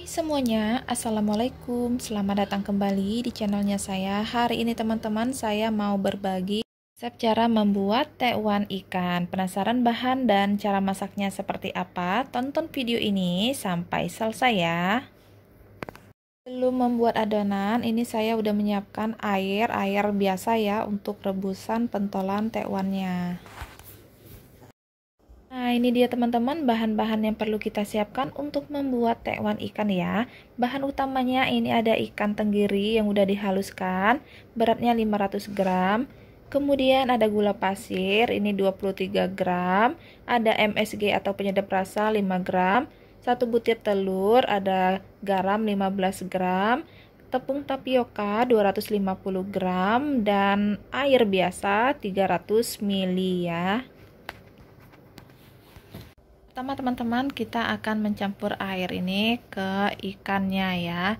Semuanya, Assalamualaikum. Selamat datang kembali di channelnya saya. Hari ini teman-teman, saya mau berbagi resep cara membuat tekwan ikan. Penasaran bahan dan cara masaknya seperti apa? Tonton video ini sampai selesai ya. Sebelum membuat adonan, ini saya udah menyiapkan air biasa ya untuk rebusan pentolan tekwannya. Nah, ini dia teman-teman bahan-bahan yang perlu kita siapkan untuk membuat tekwan ikan ya. Bahan utamanya ini ada ikan tenggiri yang udah dihaluskan, beratnya 500 gram. Kemudian ada gula pasir, ini 23 gram. Ada MSG atau penyedap rasa 5 gram. 1 butir telur, ada garam 15 gram. Tepung tapioka 250 gram. Dan air biasa 300 ml ya. Pertama teman-teman, kita akan mencampur air ini ke ikannya ya.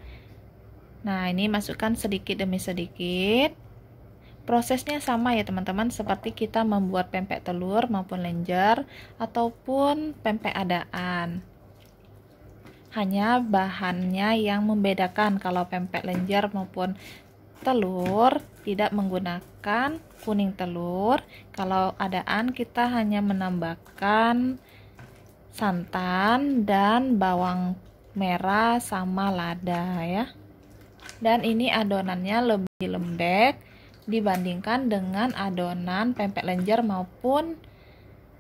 Nah, ini masukkan sedikit demi sedikit. Prosesnya sama ya teman-teman, seperti kita membuat pempek telur maupun lenjer ataupun pempek adaan. Hanya bahannya yang membedakan. Kalau pempek lenjer maupun telur tidak menggunakan kuning telur. Kalau adaan kita hanya menambahkan santan dan bawang merah sama lada ya. Dan ini adonannya lebih lembek dibandingkan dengan adonan pempek lenjer maupun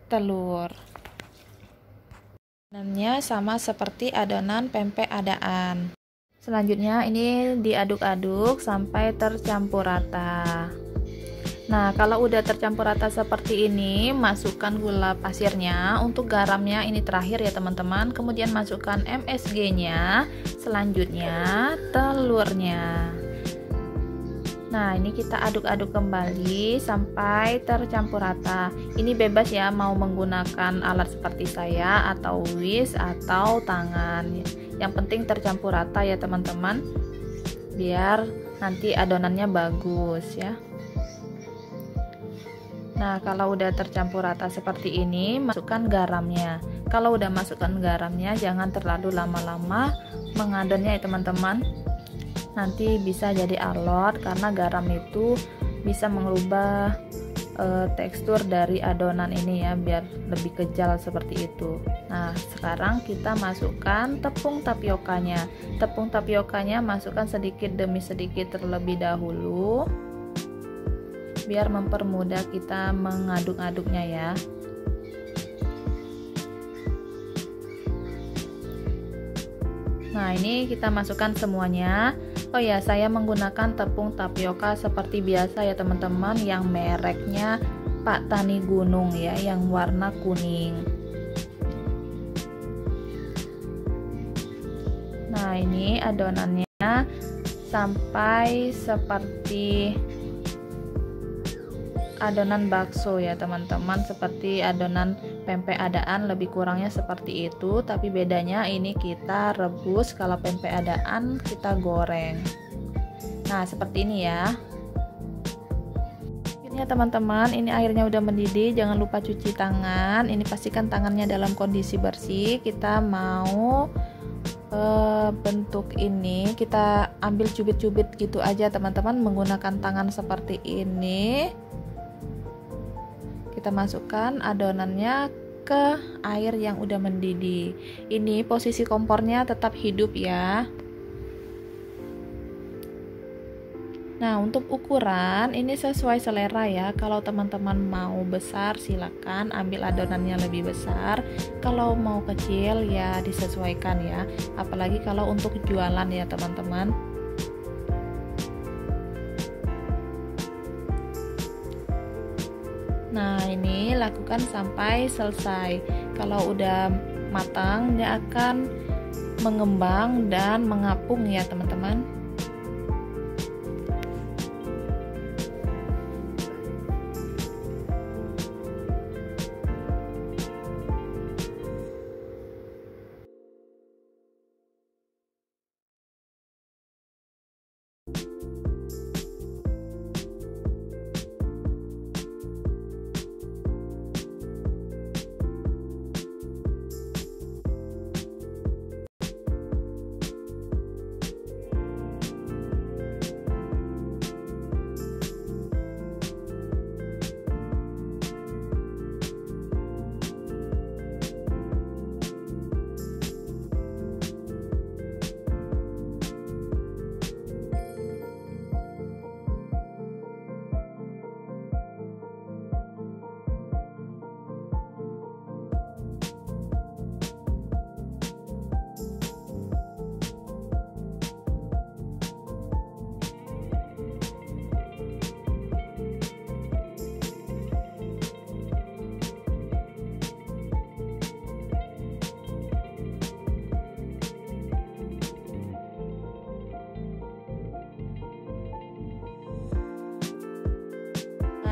telur. Adonannya sama seperti adonan pempek adaan. Selanjutnya ini diaduk-aduk sampai tercampur rata. Nah, kalau udah tercampur rata seperti ini, masukkan gula pasirnya. Untuk garamnya ini terakhir ya teman-teman. Kemudian masukkan MSG-nya. Selanjutnya telurnya. Nah, ini kita aduk-aduk kembali sampai tercampur rata. Ini bebas ya, mau menggunakan alat seperti saya atau whisk atau tangan. Yang penting tercampur rata ya teman-teman. Biar nanti adonannya bagus ya. Nah, kalau udah tercampur rata seperti ini, masukkan garamnya. Kalau udah masukkan garamnya, jangan terlalu lama-lama mengadonnya ya teman-teman. Nanti bisa jadi alot karena garam itu bisa mengubah tekstur dari adonan ini ya, biar lebih kejal seperti itu. Nah, sekarang kita masukkan tepung tapiokanya. Tepung tapiokanya masukkan sedikit demi sedikit terlebih dahulu, biar mempermudah kita mengaduk-aduknya ya. Nah, ini kita masukkan semuanya. Oh ya, saya menggunakan tepung tapioka seperti biasa ya teman-teman, yang mereknya Pak Tani Gunung ya, yang warna kuning. Nah, ini adonannya sampai seperti adonan bakso ya teman-teman, seperti adonan pempek adaan, lebih kurangnya seperti itu. Tapi bedanya ini kita rebus, kalau pempek adaan kita goreng. Nah, seperti ini ya. Ini ya teman-teman, ini airnya udah mendidih. Jangan lupa cuci tangan. Ini pastikan tangannya dalam kondisi bersih. Kita mau bentuk ini, kita ambil cubit-cubit gitu aja teman-teman, menggunakan tangan seperti ini. Kita masukkan adonannya ke air yang udah mendidih. Ini posisi kompornya tetap hidup ya. Nah, untuk ukuran ini sesuai selera ya. Kalau teman-teman mau besar silakan ambil adonannya lebih besar. Kalau mau kecil ya disesuaikan ya. Apalagi kalau untuk jualan ya teman-teman. Nah, ini lakukan sampai selesai. Kalau udah matang, dia akan mengembang dan mengapung ya teman-teman.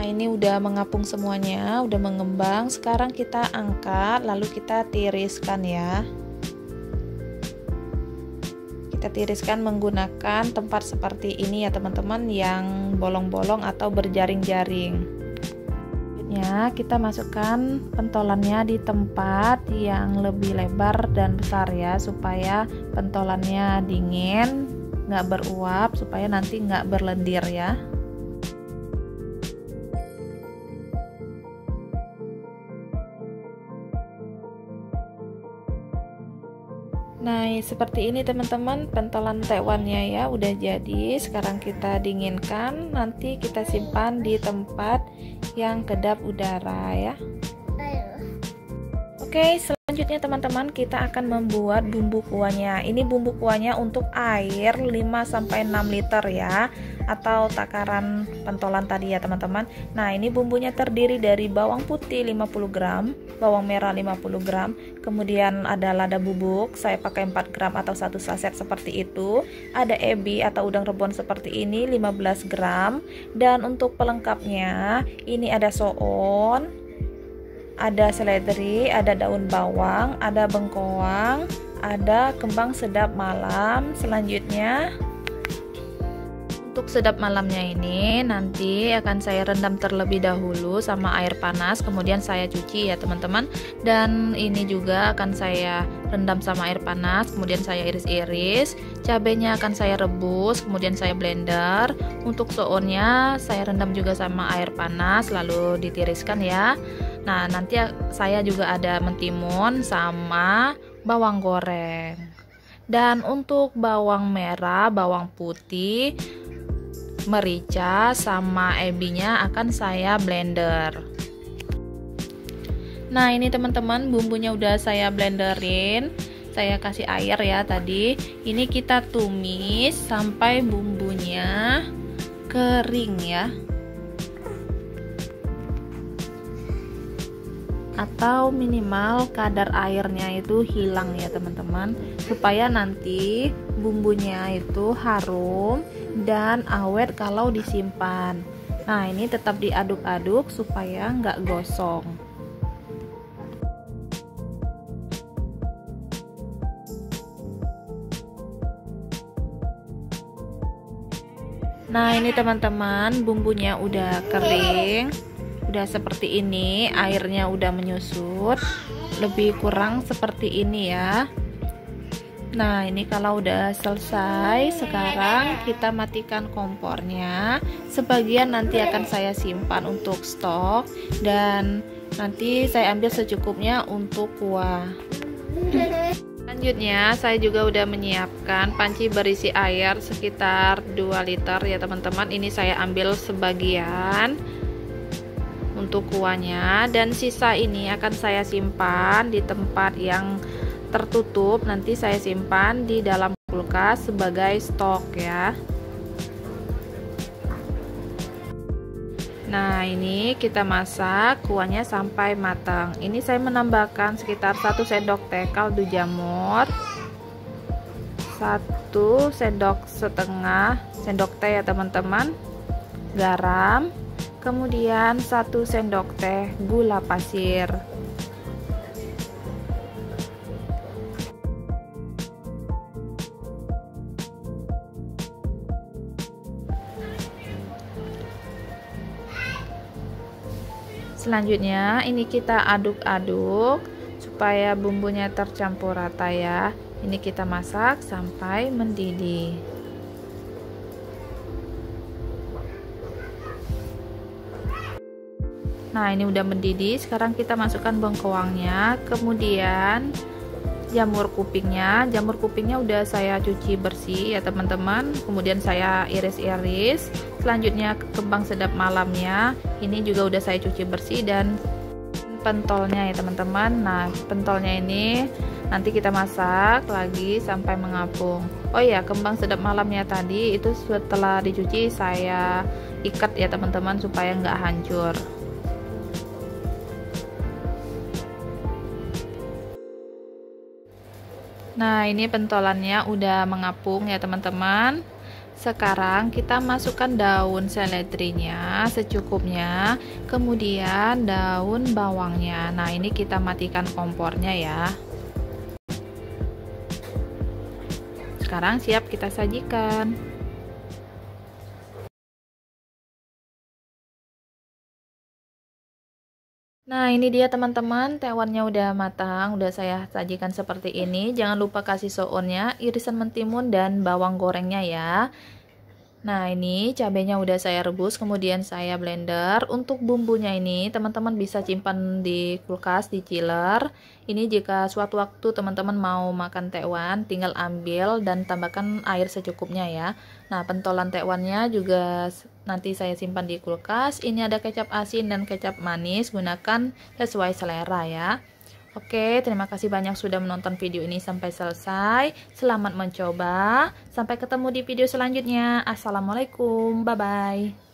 ini udah mengapung semuanya, udah mengembang. Sekarang kita angkat, lalu kita tiriskan ya. Kita tiriskan menggunakan tempat seperti ini ya teman-teman, yang bolong-bolong atau berjaring-jaring. Selanjutnya kita masukkan pentolannya di tempat yang lebih lebar dan besar ya, supaya pentolannya dingin, nggak beruap, supaya nanti nggak berlendir ya. Nah, seperti ini teman-teman pentolan tewannya ya, udah jadi. Sekarang kita dinginkan, nanti kita simpan di tempat yang kedap udara ya. Oke, selanjutnya teman-teman kita akan membuat bumbu kuahnya. Ini bumbu kuahnya untuk air 5-6 liter ya, atau takaran pentolan tadi ya teman-teman. Nah, ini bumbunya terdiri dari bawang putih 50 gram, bawang merah 50 gram, kemudian ada lada bubuk, saya pakai 4 gram atau 1 saset seperti itu. Ada ebi atau udang rebon seperti ini 15 gram. Dan untuk pelengkapnya, ini ada soon, ada seledri, ada daun bawang, ada bengkoang, ada kembang sedap malam. Selanjutnya untuk sedap malamnya ini nanti akan saya rendam terlebih dahulu sama air panas, kemudian saya cuci ya teman-teman. Dan ini juga akan saya rendam sama air panas, kemudian saya iris-iris. Cabenya akan saya rebus, kemudian saya blender. Untuk soonnya saya rendam juga sama air panas, lalu ditiriskan ya. Nah, nanti saya juga ada mentimun sama bawang goreng. Dan untuk bawang merah, bawang putih, merica sama ebinya akan saya blender. Nah, ini teman-teman bumbunya udah saya blenderin. Saya kasih air ya tadi. Ini kita tumis sampai bumbunya kering ya. Atau minimal kadar airnya itu hilang ya teman-teman, supaya nanti bumbunya itu harum dan awet kalau disimpan. Nah, ini tetap diaduk-aduk supaya nggak gosong. Nah, ini teman-teman bumbunya udah kering, udah seperti ini, airnya udah menyusut, lebih kurang seperti ini ya. Nah, ini kalau udah selesai, sekarang kita matikan kompornya. Sebagian nanti akan saya simpan untuk stok, dan nanti saya ambil secukupnya untuk kuah. Selanjutnya saya juga udah menyiapkan panci berisi air sekitar 2 liter ya teman-teman. Ini saya ambil sebagian untuk kuahnya, dan sisa ini akan saya simpan di tempat yang tertutup. Nanti saya simpan di dalam kulkas sebagai stok ya. Nah, ini kita masak kuahnya sampai matang. Ini saya menambahkan sekitar 1 sendok teh kaldu jamur, 1 sendok setengah sendok teh ya teman-teman garam, kemudian 1 sendok teh gula pasir. Selanjutnya ini kita aduk-aduk supaya bumbunya tercampur rata ya. Ini kita masak sampai mendidih. Nah, ini udah mendidih. Sekarang kita masukkan bengkoangnya, kemudian jamur kupingnya. Jamur kupingnya udah saya cuci bersih ya teman-teman, kemudian saya iris-iris. Selanjutnya kembang sedap malamnya, ini juga udah saya cuci bersih, dan pentolnya ya teman-teman. Nah, pentolnya ini nanti kita masak lagi sampai mengapung. Oh ya, kembang sedap malamnya tadi itu setelah dicuci saya ikat ya teman-teman supaya nggak hancur. Nah, ini pentolannya udah mengapung ya teman-teman. Sekarang kita masukkan daun seledrinya secukupnya, kemudian daun bawangnya. Nah, ini kita matikan kompornya ya. Sekarang siap kita sajikan. Nah, ini dia teman-teman, tewannya udah matang, udah saya sajikan seperti ini. Jangan lupa kasih sounnya, irisan mentimun dan bawang gorengnya ya. Nah, ini cabenya udah saya rebus, kemudian saya blender. Untuk bumbunya ini, teman-teman bisa simpan di kulkas, di chiller. Ini jika suatu waktu teman-teman mau makan tekwan, tinggal ambil dan tambahkan air secukupnya ya. Nah, pentolan tekwannya juga nanti saya simpan di kulkas. Ini ada kecap asin dan kecap manis, gunakan sesuai selera ya. Oke, terima kasih banyak sudah menonton video ini sampai selesai. Selamat mencoba. Sampai ketemu di video selanjutnya. Assalamualaikum. Bye-bye.